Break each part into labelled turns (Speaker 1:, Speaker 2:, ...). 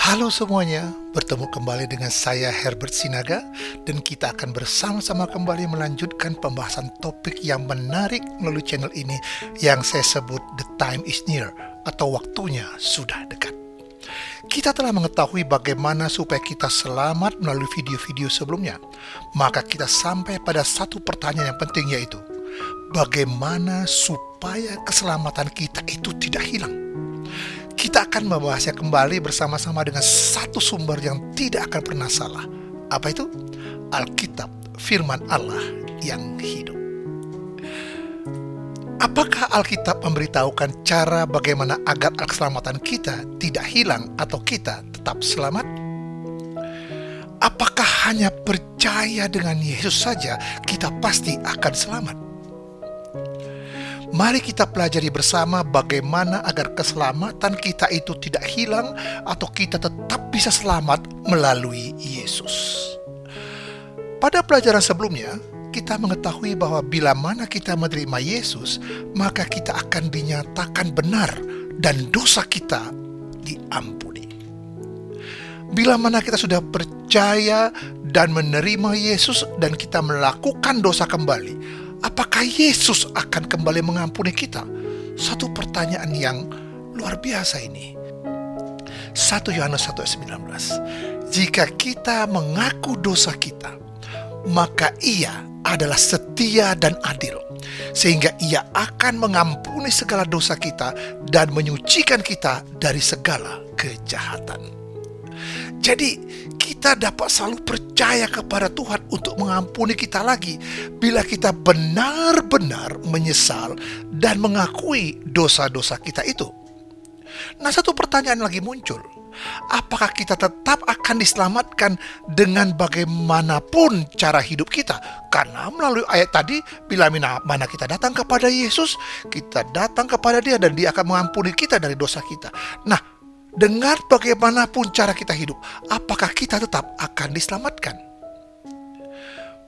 Speaker 1: Halo semuanya, bertemu kembali dengan saya Herbert Sinaga dan kita akan bersama-sama kembali melanjutkan pembahasan topik yang menarik melalui channel ini yang saya sebut The Time is Near atau waktunya sudah dekat. Kita telah mengetahui bagaimana supaya kita selamat melalui video-video sebelumnya. Maka kita sampai pada satu pertanyaan yang penting, yaitu bagaimana supaya keselamatan kita itu tidak hilang. Kita akan membahasnya kembali bersama-sama dengan satu sumber yang tidak akan pernah salah. Apa itu? Alkitab, firman Allah yang hidup. Apakah Alkitab memberitahukan cara bagaimana agar keselamatan kita tidak hilang atau kita tetap selamat? Apakah hanya percaya dengan Yesus saja kita pasti akan selamat? Mari kita pelajari bersama bagaimana agar keselamatan kita itu tidak hilang atau kita tetap bisa selamat melalui Yesus. Pada pelajaran sebelumnya, kita mengetahui bahwa bila mana kita menerima Yesus, maka kita akan dinyatakan benar dan dosa kita diampuni. Bila mana kita sudah percaya dan menerima Yesus dan kita melakukan dosa kembali, apakah Yesus akan kembali mengampuni kita? Satu pertanyaan yang luar biasa ini. 1 Yohanes 1 ayat 19. Jika kita mengaku dosa kita, maka Ia adalah setia dan adil, sehingga Ia akan mengampuni segala dosa kita dan menyucikan kita dari segala kejahatan. Jadi kita dapat selalu percaya kepada Tuhan untuk mengampuni kita lagi bila kita benar-benar menyesal dan mengakui dosa-dosa kita itu. Nah, satu pertanyaan lagi muncul. Apakah kita tetap akan diselamatkan dengan bagaimanapun cara hidup kita? Karena melalui ayat tadi, bila mana kita datang kepada Yesus, kita datang kepada Dia dan Dia akan mengampuni kita dari dosa kita. Nah, dengan bagaimanapun cara kita hidup, apakah kita tetap akan diselamatkan?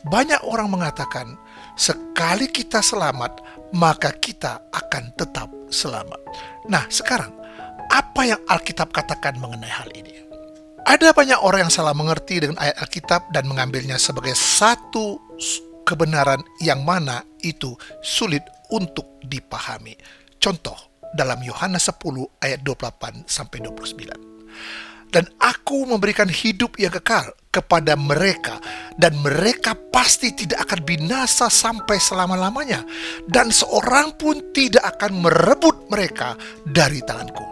Speaker 1: Banyak orang mengatakan, sekali kita selamat, maka kita akan tetap selamat. Nah, sekarang, apa yang Alkitab katakan mengenai hal ini? Ada banyak orang yang salah mengerti dengan ayat Alkitab dan mengambilnya sebagai satu kebenaran yang mana itu sulit untuk dipahami. Contoh, dalam Yohanes 10 ayat 28-29. Dan aku memberikan hidup yang kekal kepada mereka, dan mereka pasti tidak akan binasa sampai selama-lamanya, dan seorang pun tidak akan merebut mereka dari tanganku.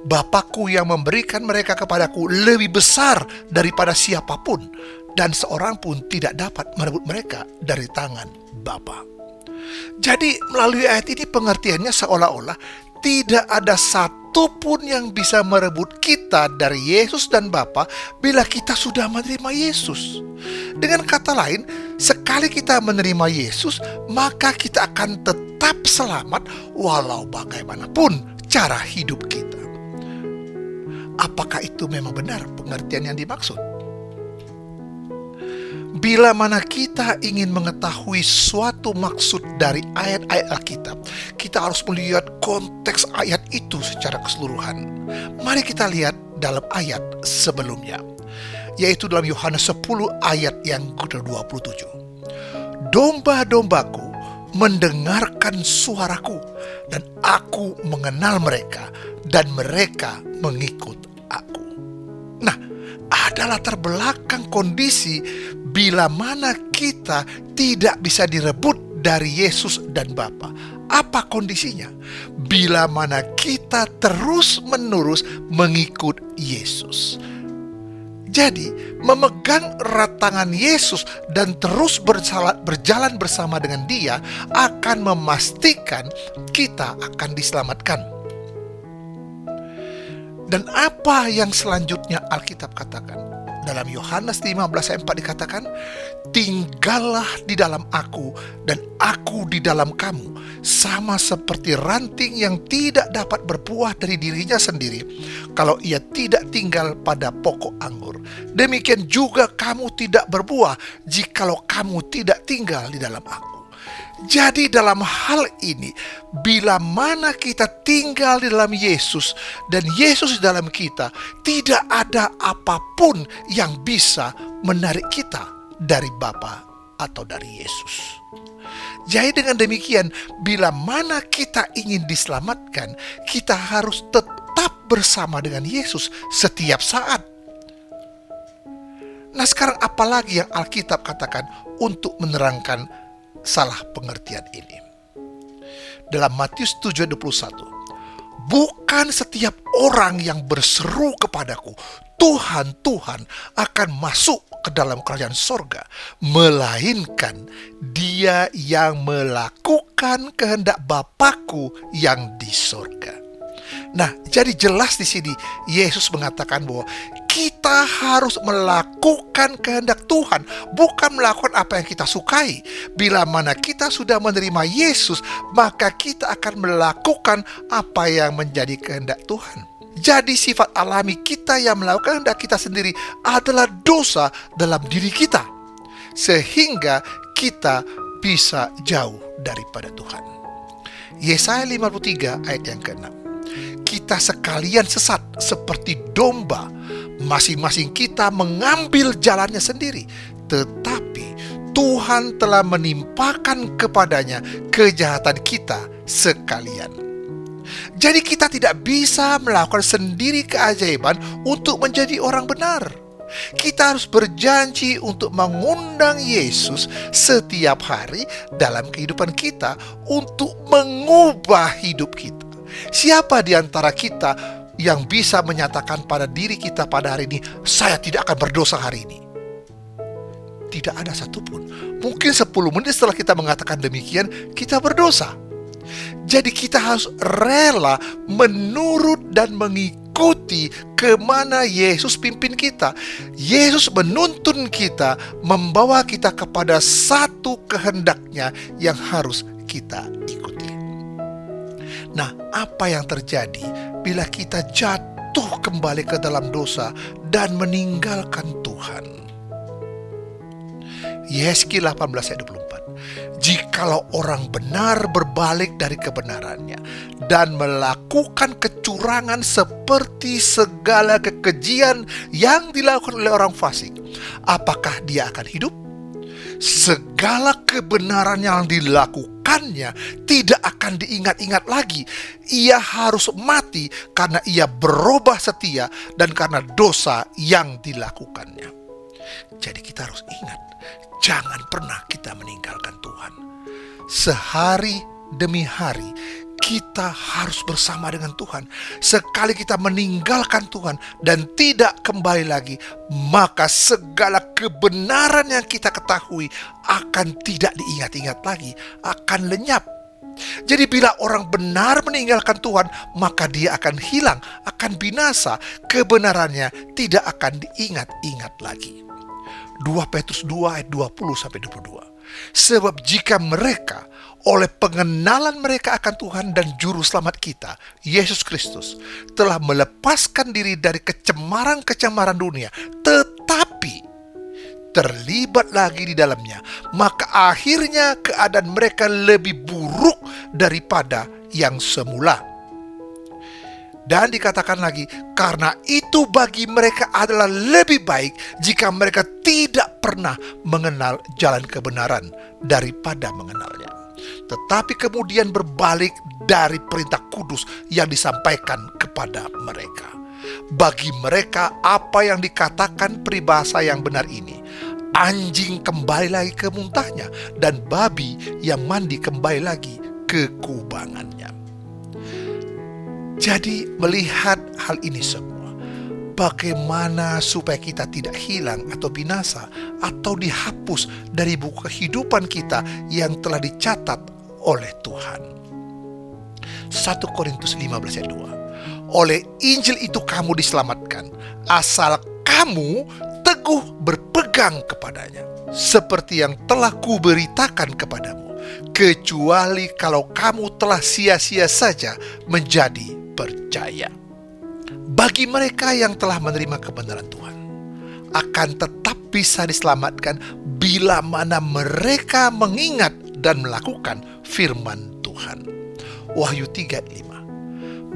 Speaker 1: Bapakku yang memberikan mereka kepadaku lebih besar daripada siapapun, dan seorang pun tidak dapat merebut mereka dari tangan Bapa. Jadi melalui ayat ini pengertiannya seolah-olah tidak ada satupun yang bisa merebut kita dari Yesus dan Bapa bila kita sudah menerima Yesus. Dengan kata lain, sekali kita menerima Yesus, maka kita akan tetap selamat walau bagaimanapun cara hidup kita. Apakah itu memang benar pengertian yang dimaksud? Bila mana kita ingin mengetahui suatu maksud dari ayat-ayat Alkitab, kita harus melihat konteks ayat itu secara keseluruhan. Mari kita lihat dalam ayat sebelumnya, yaitu dalam Yohanes 10 ayat yang ke-27. Domba-dombaku mendengarkan suaraku, dan aku mengenal mereka, dan mereka mengikut aku. Nah, ada latar belakang kondisi bila mana kita tidak bisa direbut dari Yesus dan Bapa. Apa kondisinya? Bila mana kita terus-menerus mengikut Yesus. Jadi, memegang erat tangan Yesus dan terus berjalan bersama dengan Dia akan memastikan kita akan diselamatkan. Dan apa yang selanjutnya Alkitab katakan? Dalam Yohanes 15 ayat 4 dikatakan, tinggallah di dalam aku dan aku di dalam kamu, sama seperti ranting yang tidak dapat berbuah dari dirinya sendiri kalau ia tidak tinggal pada pokok anggur. Demikian juga kamu tidak berbuah jikalau kamu tidak tinggal di dalam aku. Jadi dalam hal ini, bila mana kita tinggal di dalam Yesus dan Yesus di dalam kita, tidak ada apapun yang bisa menarik kita dari Bapa atau dari Yesus. Jadi dengan demikian, bila mana kita ingin diselamatkan, kita harus tetap bersama dengan Yesus setiap saat. Nah, sekarang apalagi yang Alkitab katakan untuk menerangkan salah pengertian ini? Dalam Matius 7:21, bukan setiap orang yang berseru kepadaku, Tuhan, Tuhan, akan masuk ke dalam kerajaan sorga, melainkan dia yang melakukan kehendak Bapakku yang di sorga. Nah, jadi jelas di sini Yesus mengatakan bahwa kita harus melakukan kehendak Tuhan, bukan melakukan apa yang kita sukai. Bila mana kita sudah menerima Yesus, maka kita akan melakukan apa yang menjadi kehendak Tuhan. Jadi sifat alami kita yang melakukan kehendak kita sendiri adalah dosa dalam diri kita, sehingga kita bisa jauh daripada Tuhan. Yesaya 53 ayat yang ke-6. Kita sekalian sesat seperti domba, masing-masing kita mengambil jalannya sendiri, tetapi Tuhan telah menimpakan kepadanya kejahatan kita sekalian. Jadi kita tidak bisa melakukan sendiri keajaiban untuk menjadi orang benar. Kita harus berjanji untuk mengundang Yesus setiap hari dalam kehidupan kita untuk mengubah hidup kita. Siapa di antara kita yang bisa menyatakan pada diri kita pada hari ini, saya tidak akan berdosa hari ini? Tidak ada satupun. Mungkin 10 menit setelah kita mengatakan demikian, kita berdosa. Jadi kita harus rela menurut dan mengikuti kemana Yesus pimpin kita. Yesus menuntun kita, membawa kita kepada satu kehendaknya yang harus kita ikuti. Nah, apa yang terjadi bila kita jatuh kembali ke dalam dosa dan meninggalkan Tuhan? Yeskil 18 ayat 24. Jikalau orang benar berbalik dari kebenarannya dan melakukan kecurangan seperti segala kekejian yang dilakukan oleh orang fasik, apakah dia akan hidup? Segala kebenaran yang dilakukannya tidak akan diingat-ingat lagi. Ia harus mati karena ia berubah setia dan karena dosa yang dilakukannya. Jadi kita harus ingat, jangan pernah kita meninggalkan Tuhan. Sehari demi hari kita harus bersama dengan Tuhan. Sekali kita meninggalkan Tuhan dan tidak kembali lagi, maka segala kebenaran yang kita ketahui akan tidak diingat-ingat lagi, akan lenyap. Jadi bila orang benar meninggalkan Tuhan, maka dia akan hilang, akan binasa. Kebenarannya tidak akan diingat-ingat lagi. 2 Petrus 2 ayat 20-22. Sebab jika mereka oleh pengenalan mereka akan Tuhan dan Juru Selamat kita, Yesus Kristus, telah melepaskan diri dari kecemaran-kecemaran dunia, tetapi terlibat lagi di dalamnya, maka akhirnya keadaan mereka lebih buruk daripada yang semula. Dan dikatakan lagi, karena itu bagi mereka adalah lebih baik jika mereka tidak pernah mengenal jalan kebenaran daripada mengenalnya, tetapi kemudian berbalik dari perintah kudus yang disampaikan kepada mereka. Bagi mereka apa yang dikatakan peribahasa yang benar ini, anjing kembali lagi ke muntahnya, dan babi yang mandi kembali lagi ke kubangannya. Jadi melihat hal ini semua, bagaimana supaya kita tidak hilang atau binasa atau dihapus dari buku kehidupan kita yang telah dicatat oleh Tuhan. 1 Korintus 15 ayat 2. Oleh Injil itu kamu diselamatkan, asal kamu teguh berpegang kepadanya, seperti yang telah kuberitakan kepadamu, kecuali kalau kamu telah sia-sia saja menjadi percaya. Bagi mereka yang telah menerima kebenaran Tuhan, akan tetap bisa diselamatkan bila mana mereka mengingat dan melakukan firman Tuhan. Wahyu 3:5.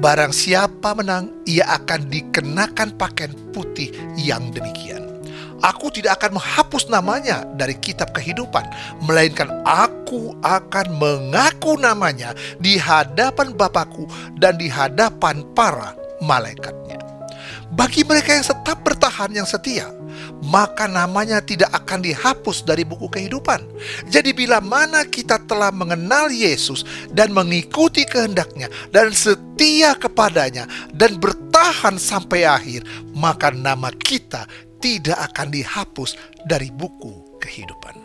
Speaker 1: Barang siapa menang, ia akan dikenakan pakaian putih yang demikian. Aku tidak akan menghapus namanya dari kitab kehidupan, melainkan aku akan mengaku namanya di hadapan Bapakku dan di hadapan para malaikatnya. Bagi mereka yang tetap bertahan, yang setia, maka namanya tidak akan dihapus dari buku kehidupan. Jadi bila mana kita telah mengenal Yesus dan mengikuti kehendaknya dan setia kepadanya dan bertahan sampai akhir, maka nama kita tidak akan dihapus dari buku kehidupan.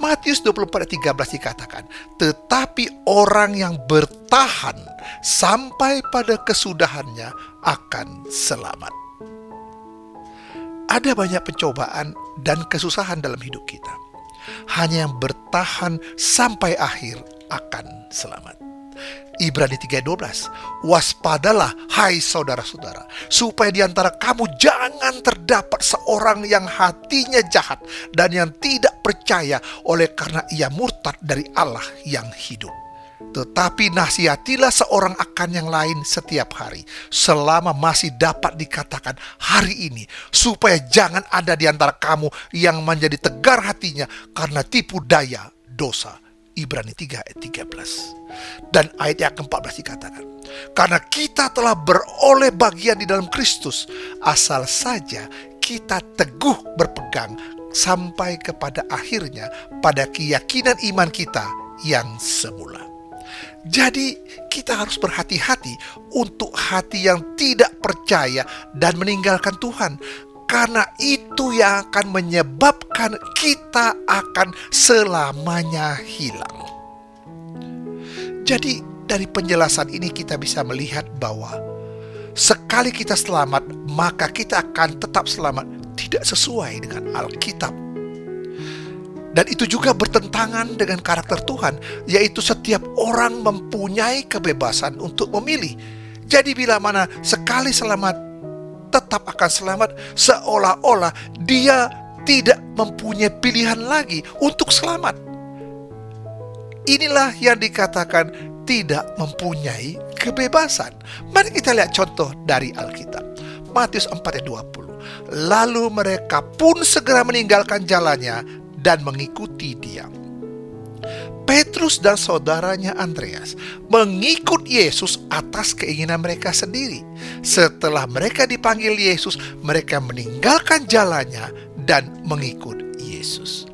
Speaker 1: Matius 24:13 dikatakan, tetapi orang yang bertahan sampai pada kesudahannya akan selamat. Ada banyak pencobaan dan kesusahan dalam hidup kita. Hanya yang bertahan sampai akhir akan selamat. Ibrani 3:12. Waspadalah hai saudara-saudara, supaya di antara kamu jangan terdapat seorang yang hatinya jahat dan yang tidak percaya oleh karena ia murtad dari Allah yang hidup. Tetapi nasihatilah seorang akan yang lain setiap hari, selama masih dapat dikatakan hari ini, supaya jangan ada di antara kamu yang menjadi tegar hatinya karena tipu daya dosa. Ibrani 3:13. Dan ayat yang ke-14 dikatakan, karena kita telah beroleh bagian di dalam Kristus, asal saja kita teguh berpegang sampai kepada akhirnya pada keyakinan iman kita yang semula. Jadi kita harus berhati-hati untuk hati yang tidak percaya dan meninggalkan Tuhan, karena itu yang akan menyebabkan kita akan selamanya hilang. Jadi dari penjelasan ini kita bisa melihat bahwa sekali kita selamat, maka kita akan tetap selamat, tidak sesuai dengan Alkitab. Dan itu juga bertentangan dengan karakter Tuhan, yaitu setiap orang mempunyai kebebasan untuk memilih. Jadi bila mana sekali selamat, tetap akan selamat, seolah-olah dia tidak mempunyai pilihan lagi untuk selamat. Inilah yang dikatakan tidak mempunyai kebebasan. Mari kita lihat contoh dari Alkitab. Matius 4:20. Lalu mereka pun segera meninggalkan jalannya dan mengikuti dia. Petrus dan saudaranya Andreas mengikut Yesus atas keinginan mereka sendiri. Setelah mereka dipanggil Yesus, mereka meninggalkan jalannya dan mengikut Yesus.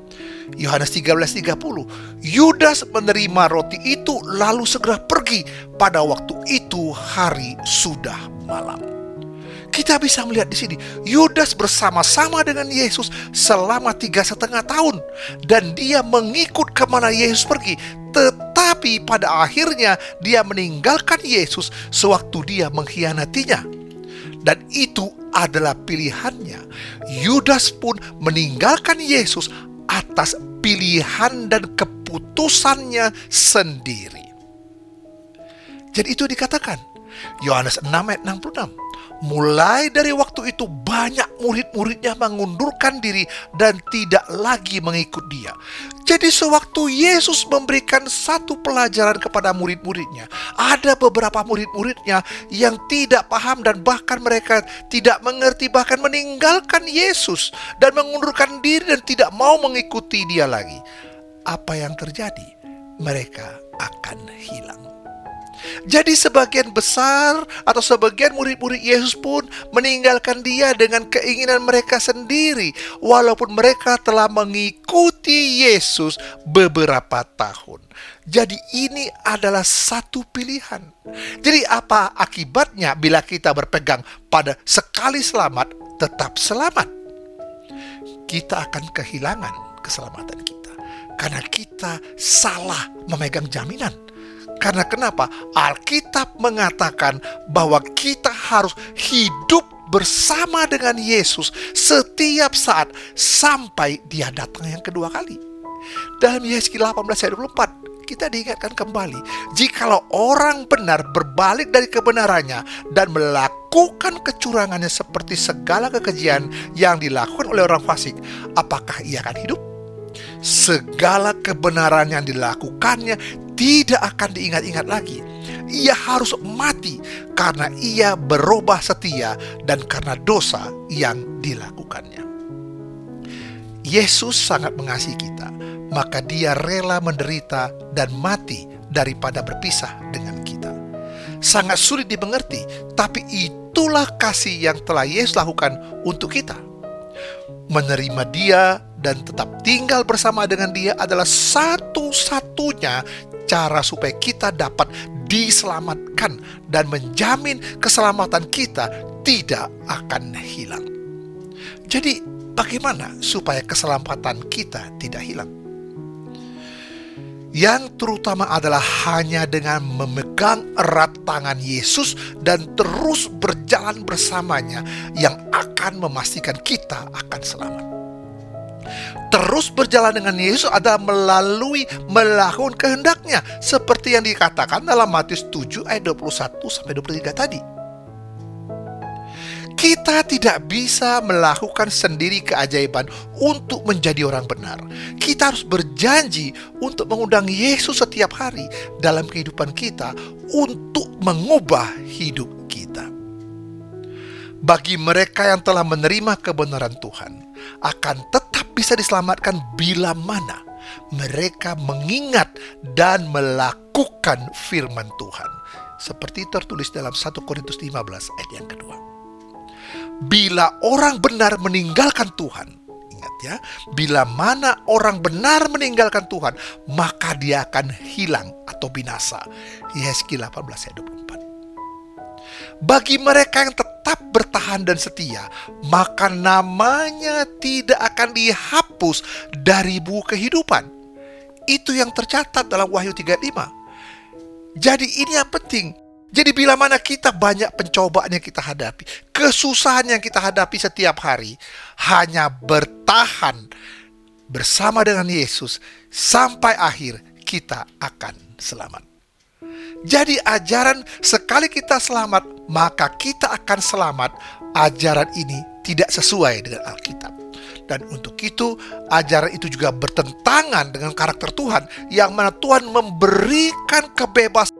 Speaker 1: Yohanes 13:30. Yudas menerima roti itu lalu segera pergi. Pada waktu itu hari sudah malam. Kita bisa melihat di sini, Yudas bersama-sama dengan Yesus selama 3,5 tahun. Dan dia mengikut kemana Yesus pergi. Tetapi pada akhirnya dia meninggalkan Yesus sewaktu dia mengkhianatinya. Dan itu adalah pilihannya. Yudas pun meninggalkan Yesus atas pilihan dan keputusannya sendiri. Jadi itu dikatakan Yohanes 6:66. Mulai dari waktu itu banyak murid-muridnya mengundurkan diri dan tidak lagi mengikut dia. Jadi sewaktu Yesus memberikan satu pelajaran kepada murid-muridnya, ada beberapa murid-muridnya yang tidak paham dan bahkan mereka tidak mengerti, bahkan meninggalkan Yesus dan mengundurkan diri dan tidak mau mengikuti dia lagi. Apa yang terjadi? Mereka akan hilang. Jadi sebagian besar atau sebagian murid-murid Yesus pun meninggalkan dia dengan keinginan mereka sendiri, walaupun mereka telah mengikuti Yesus beberapa tahun. Jadi ini adalah satu pilihan. Jadi apa akibatnya bila kita berpegang pada sekali selamat, tetap selamat? Kita akan kehilangan keselamatan kita karena kita salah memegang jaminan. Karena kenapa? Alkitab mengatakan bahwa kita harus hidup bersama dengan Yesus setiap saat sampai dia datang yang kedua kali. Dalam Yesaya 18:24 kita diingatkan kembali, jikalau orang benar berbalik dari kebenarannya dan melakukan kecurangannya seperti segala kekejian yang dilakukan oleh orang fasik, apakah ia akan hidup? Segala kebenaran yang dilakukannya tidak akan diingat-ingat lagi. Ia harus mati karena ia berubah setia dan karena dosa yang dilakukannya. Yesus sangat mengasihi kita, maka dia rela menderita dan mati daripada berpisah dengan kita. Sangat sulit dimengerti, tapi itulah kasih yang telah Yesus lakukan untuk kita. Menerima dia dan tetap tinggal bersama dengan dia adalah satu-satunya cara supaya kita dapat diselamatkan dan menjamin keselamatan kita tidak akan hilang. Jadi, bagaimana supaya keselamatan kita tidak hilang? Yang terutama adalah hanya dengan memegang erat tangan Yesus dan terus berjalan bersamanya yang akan memastikan kita akan selamat. Terus berjalan dengan Yesus adalah melalui melakukan kehendaknya, seperti yang dikatakan dalam Matius 7 ayat 21-23 tadi. Kita tidak bisa melakukan sendiri keajaiban untuk menjadi orang benar. Kita harus berjanji untuk mengundang Yesus setiap hari dalam kehidupan kita untuk mengubah hidup kita. Bagi mereka yang telah menerima kebenaran Tuhan, akan tetap bisa diselamatkan bila mana mereka mengingat dan melakukan firman Tuhan. Seperti tertulis dalam 1 Korintus 15 ayat yang kedua. Bila orang benar meninggalkan Tuhan, ingat ya, bila mana orang benar meninggalkan Tuhan, maka dia akan hilang atau binasa. Yesaya 18 ayat 24. Bagi mereka yang tetap bertahan dan setia, maka namanya tidak akan dihapus dari buku kehidupan. Itu yang tercatat dalam Wahyu 3:5. Jadi ini yang penting. Jadi bila mana kita banyak pencobaan yang kita hadapi, kesusahan yang kita hadapi setiap hari, hanya bertahan bersama dengan Yesus sampai akhir, kita akan selamat. Jadi ajaran sekali kita selamat, maka kita akan selamat. Ajaran ini tidak sesuai dengan Alkitab. Dan untuk itu, ajaran itu juga bertentangan dengan karakter Tuhan, yang mana Tuhan memberikan kebebasan.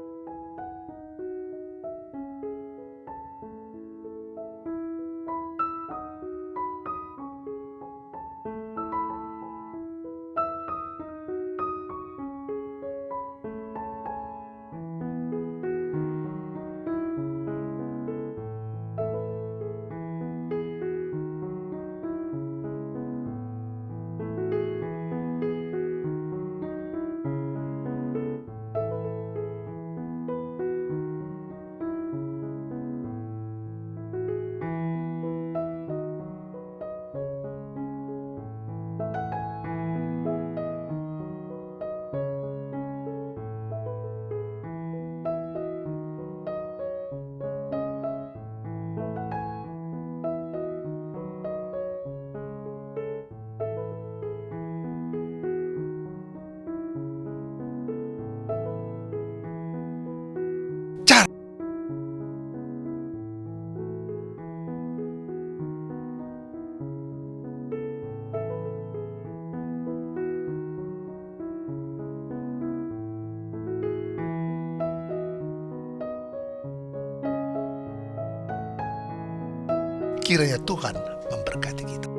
Speaker 1: Kiranya Tuhan memberkati kita.